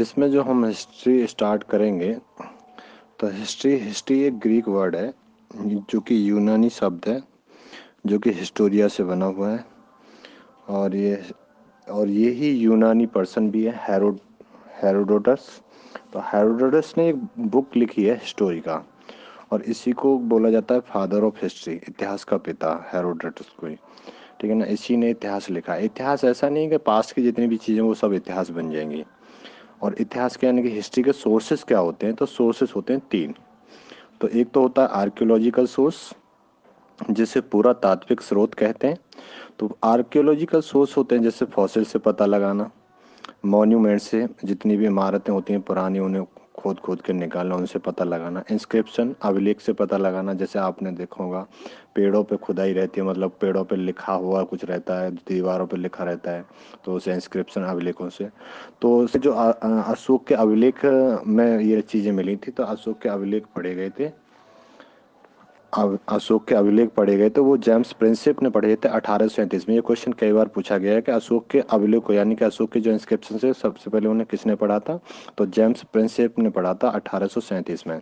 इसमें जो हम हिस्ट्री स्टार्ट करेंगे, तो हिस्ट्री एक ग्रीक वर्ड है जो कि यूनानी शब्द है, जो कि हिस्टोरिया से बना हुआ है। और ये ही यूनानी पर्सन भी है, हेरोडोटस। तो हेरोडोटस ने एक बुक लिखी है हिस्टोरी का, और इसी को बोला जाता है फादर ऑफ हिस्ट्री, इतिहास का पिता, हेरोडोटस को ही। ठीक है ना, इसी ने इतिहास लिखा है। इतिहास ऐसा नहीं है कि पास्ट की जितनी भी चीज़ें वो सब इतिहास बन जाएंगी। और इतिहास के यानी कि हिस्ट्री के सोर्सेस क्या होते हैं, तो सोर्सेस होते हैं तीन। तो एक तो होता है आर्कियोलॉजिकल सोर्स, जिसे पूरा तात्विक स्रोत कहते हैं। तो आर्कियोलॉजिकल सोर्स होते हैं जैसे फॉसिल से पता लगाना, मॉन्यूमेंट से, जितनी भी इमारतें होती हैं पुरानी उन्हें खोद खोद के निकालना, उनसे पता लगाना। इंस्क्रिप्शन, अभिलेख से पता लगाना, जैसे आपने देखा होगा पेड़ों पे खुदाई रहती है, मतलब पेड़ों पे लिखा हुआ कुछ रहता है, दीवारों पे लिखा रहता है, तो उसे इंस्क्रिप्शन, अभिलेखों से। तो उससे जो अशोक के अभिलेख में ये चीज़ें मिली थी, तो अशोक के अभिलेख पढ़े गए थे। अशोक के अभिलेख पढ़े गए तो वो जेम्स प्रिंसेप ने पढ़े थे 1837 में। ये क्वेश्चन कई बार पूछा गया है कि अशोक के अभिलेख को, यानी कि अशोक के जो इंस्क्रिप्शन है, सबसे पहले उन्हें किसने पढ़ा था, तो जेम्स प्रिंसेप ने पढ़ा था 1837 में।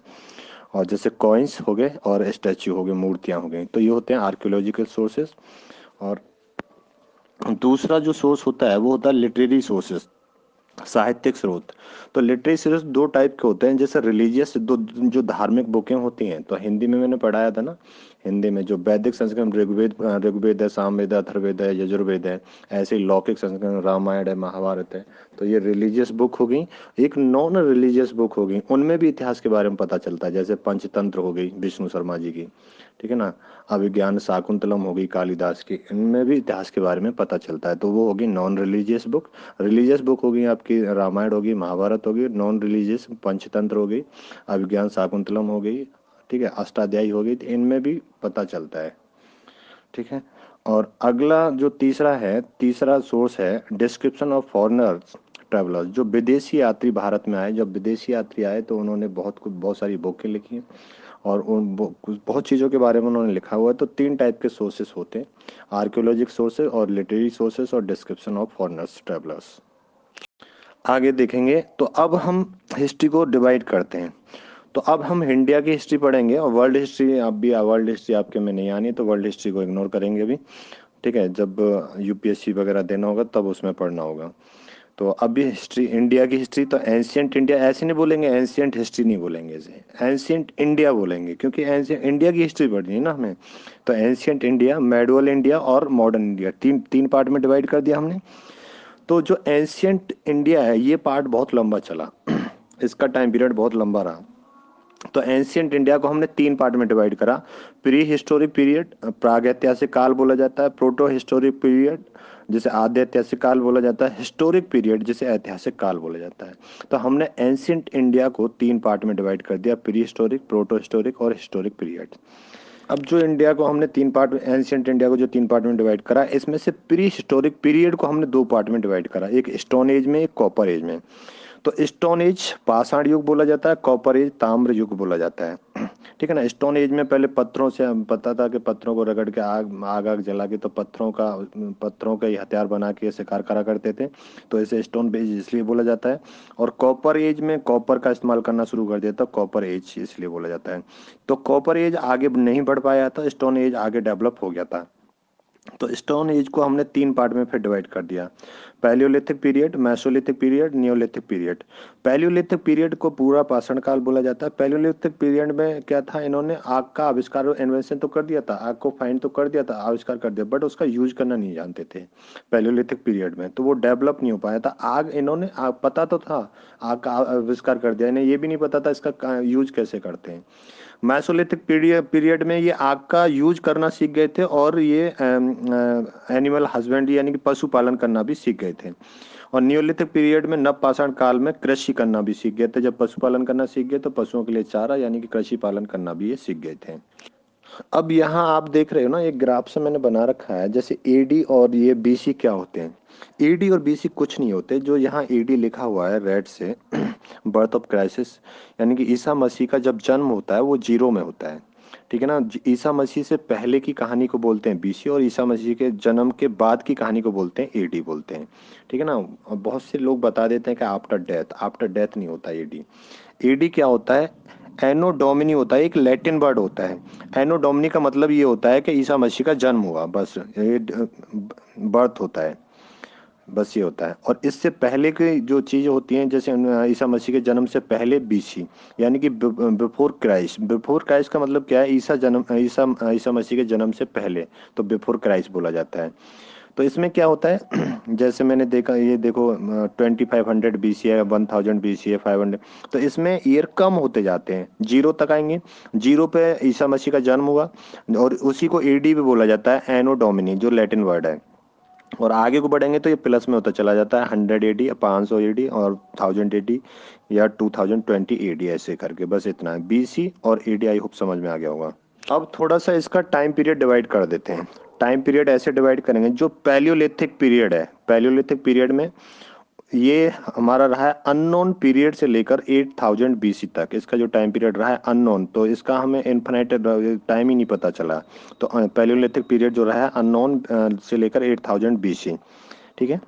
और जैसे कॉइन्स हो गए और स्टैच्यू हो गए, मूर्तियां हो गई, तो ये होते हैं आर्कियोलॉजिकल सोर्सेस। और दूसरा जो सोर्स होता है वो होता है लिटरेरी सोर्सेस, साहित्यिक स्रोत। तो लिटरेरी स्रोत दो टाइप के होते हैं, जैसे रिलीजियस, दो जो धार्मिक बुकें होती हैं, तो हिंदी में मैंने पढ़ाया था ना, हिंदी में जो वैदिक संस्करण ऋग्वेद है, सामवेद है, अथर्ववेद है, यजुर्वेद है। ऐसे ही लौकिक संस्करण रामायण है, महाभारत है। तो ये रिलीजियस बुक हो गई। एक नॉन रिलीजियस बुक हो गई, उनमें भी इतिहास के बारे में पता चलता है, जैसे पंचतंत्र हो गई विष्णु शर्मा जी की। ठीक है ना, अभिज्ञान शाकुंतलम हो गई कालिदास की, इनमें भी इतिहास के बारे में पता चलता है, तो वो होगी non religious book. Religious book होगी आपकी रामायण होगी, महाभारत होगी। नॉन रिलीजियस पंचतंत्र हो गई, अभिज्ञान शाकुंतलम हो गई, ठीक है, अष्टाध्यायी हो गई, तो इनमें भी पता चलता है। ठीक है। और अगला जो तीसरा है, तीसरा सोर्स है डिस्क्रिप्शन ऑफ फॉरेनर्स ट्रेवलर्स, जो विदेशी यात्री भारत में आए, जब विदेशी यात्री आए तो उन्होंने बहुत सारी बुकें लिखी हैं, और बहुत चीज़ों के बारे में उन्होंने लिखा हुआ है। तो तीन टाइप के सोर्सेस होते हैं, आर्कियोलॉजिक सोर्सेस और लिटरेरी सोर्सेस और डिस्क्रिप्शन ऑफ फॉरेनर्स ट्रेवलर्स। आगे देखेंगे तो अब हम हिस्ट्री को डिवाइड करते हैं। तो अब हम इंडिया की हिस्ट्री पढ़ेंगे, और वर्ल्ड हिस्ट्री वर्ल्ड हिस्ट्री आपके में नहीं आनी, तो वर्ल्ड हिस्ट्री को इग्नोर करेंगे अभी। ठीक है, जब यूपीएससी वगैरह देना होगा तब उसमें पढ़ना होगा। तो अभी हिस्ट्री, इंडिया की हिस्ट्री, तो एंशियंट इंडिया ऐसे नहीं बोलेंगे, एंशियंट हिस्ट्री नहीं बोलेंगे, इसे एंशियंट इंडिया बोलेंगे, क्योंकि एंशियंट इंडिया की हिस्ट्री पढ़नी है ना हमें। तो एंशियंट इंडिया, मेडुअल इंडिया और मॉडर्न इंडिया, तीन तीन पार्ट में डिवाइड कर दिया हमने। तो जो एंशियंट इंडिया है, ये पार्ट बहुत लंबा चला इसका टाइम पीरियड बहुत लंबा रहा। तो एंशियंट इंडिया को हमने तीन पार्ट में डिवाइड करा। प्री हिस्टोरिक पीरियड, प्रागैतिहासिक काल बोला जाता है, प्रोटो हिस्टोरिक पीरियड जिसे आद्य ऐतिहासिक काल बोला जाता है, हिस्टोरिक पीरियड जिसे ऐतिहासिक काल बोला जाता है। तो हमने एंशियंट इंडिया को तीन पार्ट में डिवाइड कर दिया, प्री हिस्टोरिक, प्रोटो हिस्टोरिक और हिस्टोरिक पीरियड। अब जो इंडिया को हमने तीन पार्ट, एंशियंट इंडिया को जो तीन पार्ट में डिवाइड करा, इसमें से प्री हिस्टोरिक पीरियड को हमने दो पार्ट में डिवाइड करा, एक स्टोन एज में, एक कॉपर एज में। तो स्टोन एज पाषाण युग बोला जाता है, कॉपर एज ताम्र युग बोला जाता है। ठीक है ना, स्टोन एज में पहले पत्थरों से, हम पता था कि पत्थरों को रगड़ के आग आग आग जला के, तो पत्थरों का ही हथियार बना के शिकार करा करते थे। तो इसे स्टोन एज इसलिए बोला जाता है। और कॉपर एज में कॉपर का इस्तेमाल करना शुरू कर दिया था, कॉपर एज इसलिए बोला जाता है। तो कॉपर एज आगे नहीं बढ़ पाया था, स्टोन एज आगे डेवलप हो गया था। तो स्टोन एज को हमने तीन पार्ट में फिर डिवाइड कर दिया, Palaeolithic period, Mesolithic period, Neolithic period. Palaeolithic period को पूरा पाषाण काल बोला जाता है। पैलियोलिथिक पीरियड में क्या था, इन्होंने आग का आविष्कार, इन्वेंशन तो कर दिया था, आग को फाइंड तो कर दिया था, आविष्कार कर दिया, बट उसका यूज करना नहीं जानते थे पैलियोलिथिक पीरियड में, तो वो डेवलप नहीं हो पाया था। आग इन्होंने पता तो था, आग का आविष्कार कर दिया, इन्हें ये भी नहीं पता था इसका यूज कैसे करते हैं। मैसोलिथिक पीरियड में ये आग का यूज करना सीख गए थे, और ये एनिमल हस्बेंड्री यानी कि पशुपालन करना भी सीख गए थे। और नियोलिथिक पीरियड में नवपाषाण काल में कृषि करना भी सीख गए थे। जब पशुपालन करना सीख गए तो पशुओं के लिए चारा यानी कि कृषि पालन करना भी ये सीख गए थे। अब यहाँ आप देख रहे हो ना, एक ग्राफ से मैंने बना रखा है, जैसे एडी और ये बीसी क्या होते हैं। एडी और बीसी कुछ नहीं होते, जो यहाँ एडी लिखा हुआ है रेड से बर्थ ऑफ क्राइसिस, यानी कि ईसा मसीह का जब जन्म होता है वो जीरो में होता है। ठीक है ना। ईसा मसीह से पहले की कहानी को बोलते हैं बीसी, और ईसा मसीह के जन्म के बाद की कहानी को बोलते हैं एडी बोलते हैं। ठीक है ना। और बहुत से लोग बता देते हैं कि आफ्टर डेथ नहीं होता एडी। एडी क्या होता है? एनो डोमिनी होता है, एक लैटिन वर्ड होता है। एनो डोमिनी का मतलब ये होता है कि ईसा मसीह का जन्म हुआ, बस ये बर्थ होता है, बस ये होता है। और इससे पहले की जो चीज़ें होती हैं, जैसे ईसा मसीह के जन्म से पहले बीसी, यानी कि बिफोर क्राइस्ट। बिफोर क्राइस्ट का मतलब क्या है? ईसा मसीह के जन्म से पहले, तो बिफोर क्राइस्ट बोला जाता है। तो इसमें क्या होता है जैसे मैंने देखा, ये देखो 2500 BC है, 1000 BC है, 500। तो इसमें ईयर कम होते जाते हैं, जीरो तक आएंगे। जीरो पे ईसा मसीह का जन्म हुआ, और उसी को एडी भी बोला जाता है, एनो डोमिनी, जो लैटिन वर्ड है। और आगे को बढ़ेंगे तो ये प्लस में होता चला जाता है, 100 AD, 500 AD, और 1000 AD, या 2020 AD, ऐसे करके। बस इतना है बीसी और एडी। आई होप समझ में आ गया होगा। अब थोड़ा सा इसका टाइम पीरियड डिवाइड कर देते हैं। टाइम पीरियड ऐसे डिवाइड करेंगे, जो पैलियोलिथिक पीरियड है, पैलियोलिथिक पीरियड में ये हमारा रहा है अननोन पीरियड से लेकर 8000 BC तक। इसका जो टाइम पीरियड रहा है अननोन, तो इसका हमें इन्फिनाइट टाइम ही नहीं पता चला। तो पैलियोलिथिक पीरियड जो रहा है अननोन से लेकर 8000 BC। ठीक है।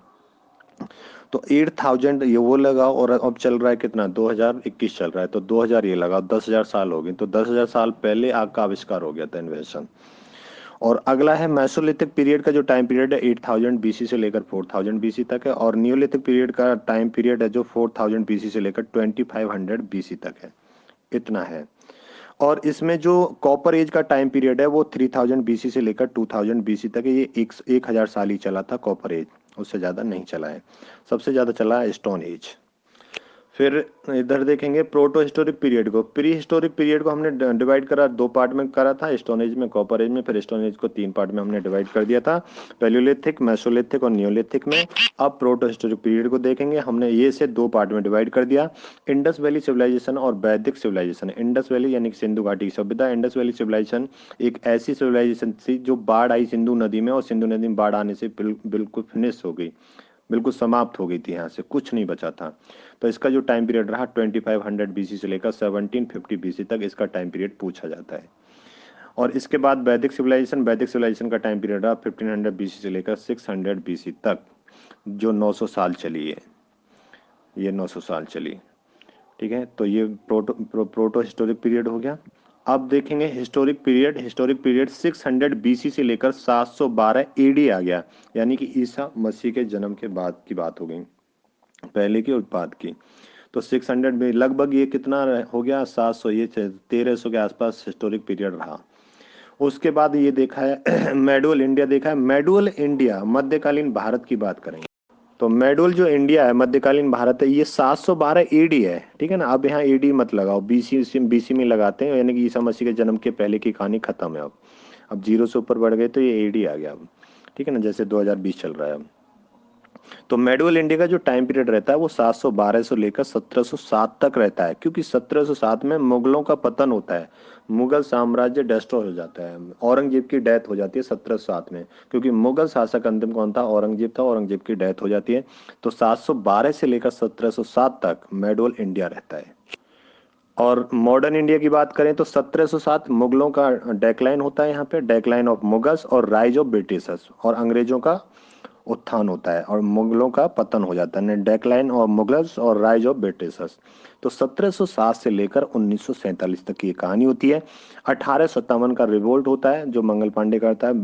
तो 8000 ये वो लगा, और अब चल रहा है कितना, 2021 चल रहा है, तो 2000 ये लगा, 10,000 साल हो गए। तो 10,000 साल पहले आग का आविष्कार हो गया था, इन्वेंशन। और अगला है मेसोलिथिक पीरियड का जो टाइम पीरियड है 8000 BC से लेकर 4000 BC तक है। और नियोलिथिक पीरियड का टाइम पीरियड है जो 4000 BC से लेकर 2500 BC तक है। इतना है। और इसमें जो कॉपर एज का टाइम पीरियड है वो 3000 BC से लेकर 2000 BC तक है। ये 1000 साल ही चला था कॉपर एज, उससे ज्यादा नहीं चला है। सबसे ज्यादा चला है स्टोन एज। फिर इधर देखेंगे प्रोटो हिस्टोरिक पीरियड को। प्री हिस्टोरिक पीरियड को हमने डिवाइड करा, दो पार्ट में करा था, स्टोन एज में, कॉपर एज में। फिर स्टोन एज को तीन पार्ट में हमने डिवाइड कर दिया था, पैलियोलिथिक, मेसोलिथिक और नियोलिथिक में। अब प्रोटो हिस्टोरिक पीरियड को देखेंगे, हमने ये से दो पार्ट में डिवाइड कर दिया, इंडस वैली सिविलाइजेशन और वैदिक सिविलाइजेशन। इंडस वैली यानी कि सिंधु घाटी की सभ्यता। इंडस वैली सिविलाइजेशन एक ऐसी सिविलाइजेशन थी जो बाढ़ आई सिंधु नदी में, और सिंधु नदी में बाढ़ आने से बिल्कुल फिनिश हो गई, बिल्कुल समाप्त हो गई थी, यहाँ से कुछ नहीं बचा था। तो इसका जो टाइम पीरियड रहा 2500 BC से लेकर 1750 BC तक, इसका टाइम पीरियड पूछा जाता है। और इसके बाद वैदिक सिविलाइजेशन का टाइम पीरियड रहा 1500 BC से लेकर 600 BC तक, जो 900 साल चली है, ये 900 साल चली। ठीक है। तो ये प्रोटो हिस्टोरिक पीरियड हो गया। अब देखेंगे historic period. Historic period 600 BC से लेकर 712 AD आ गया, यानी कि ईसा मसीह के जन्म के बाद की बात हो गई, पहले की और बाद की। तो 600 में लगभग ये कितना हो गया, 700, ये 1300 के आसपास हिस्टोरिक पीरियड रहा। उसके बाद ये देखा है मेडुअल इंडिया देखा है। मेडुअल इंडिया मध्यकालीन भारत की बात करेंगे। तो मेडुअल जो इंडिया है, मध्यकालीन भारत है, ये 712 एडी है। ठीक है ना। अब यहाँ एडी मत लगाओ, बीसी में लगाते हैं, यानी कि ईसा मसीह के जन्म के पहले की कहानी खत्म है। अब जीरो से ऊपर बढ़ गए तो ये एडी आ गया अब। ठीक है ना, जैसे 2020 चल रहा है अब। तो मेडुअल इंडिया का जो टाइम पीरियड रहता है वो 712 से लेकर 1707 तक रहता है, क्योंकि 1707 में मुगलों का पतन होता है, मुगल साम्राज्य डिस्ट्रॉय हो जाता है, औरंगजेब की डेथ हो जाती है 1707 में। क्योंकि मुगल शासक अंतिम कौन था? औरंगजेब था, औरंगजेब की डेथ हो जाती है। तो 712 से लेकर 1707 तक मेडुअल इंडिया रहता है। और मॉडर्न इंडिया की बात करें तो 1707 मुगलों का डेक्लाइन होता है, यहाँ पे डेक्लाइन ऑफ मुगल्स और राइज ऑफ ब्रिटिशर्स, और अंग्रेजों का उत्थान होता है और मुगलों का पतन हो जाता है, डेक्लाइन ऑफ मुगल्स और राइज ऑफ ब्रिटिशर्स। तो 1707 से लेकर 1947 तक की ये कहानी होती है। 1857 का रिवोल्ट होता है जो मंगल पांडे करता है,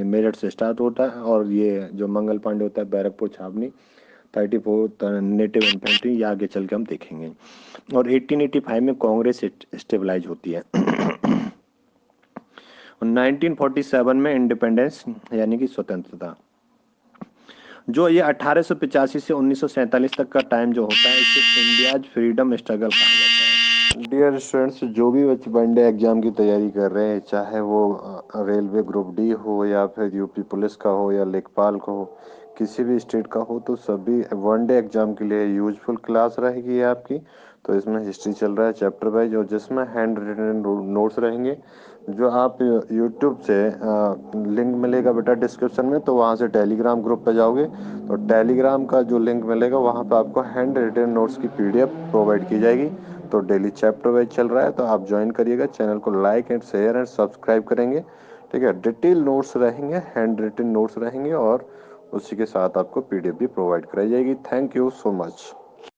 मेरठ से स्टार्ट होता है, और ये जो मंगल पांडे होता है बैरकपुर छावनी, 34 नेटिव इन्फेंट्री, ये आगे चल के हम देखेंगे। और 1885 में कांग्रेस स्टेबलाइज होती है। 1947 में इंडिपेंडेंस यानी कि स्वतंत्रता। जो ये 1885 से 1947 तक का टाइम जो होता है, इसे इंडिया फ्रीडम स्ट्रगल कहा जाता है। डियर स्टूडेंट्स, जो भी बच्चे वनडे एग्जाम की तैयारी कर रहे हैं, चाहे वो रेलवे ग्रुप डी हो, या फिर यूपी पुलिस का हो, या लेखपाल का हो, किसी भी स्टेट का हो, तो सभी वनडे एग्जाम के लिए यूजफुल क्लास रहेगी आपकी। तो इसमें हिस्ट्री चल रहा है चैप्टर वाइज, और जिसमें हैंड रिटन नोट्स रहेंगे, जो आप यूट्यूब से लिंक मिलेगा बेटा डिस्क्रिप्शन में, तो वहाँ से टेलीग्राम ग्रुप पे जाओगे तो टेलीग्राम का जो लिंक मिलेगा वहाँ पे आपको हैंड रिटन नोट्स की पीडीएफ प्रोवाइड की जाएगी। तो डेली चैप्टर वाइज चल रहा है, तो आप ज्वाइन करिएगा। चैनल को like and share and subscribe करेंगे, ठीक है। डिटेल नोट्स रहेंगे, हैंड रिटन नोट्स रहेंगे और उसी के साथ आपको पीडीएफ भी प्रोवाइड कराई जाएगी। Thank you so much.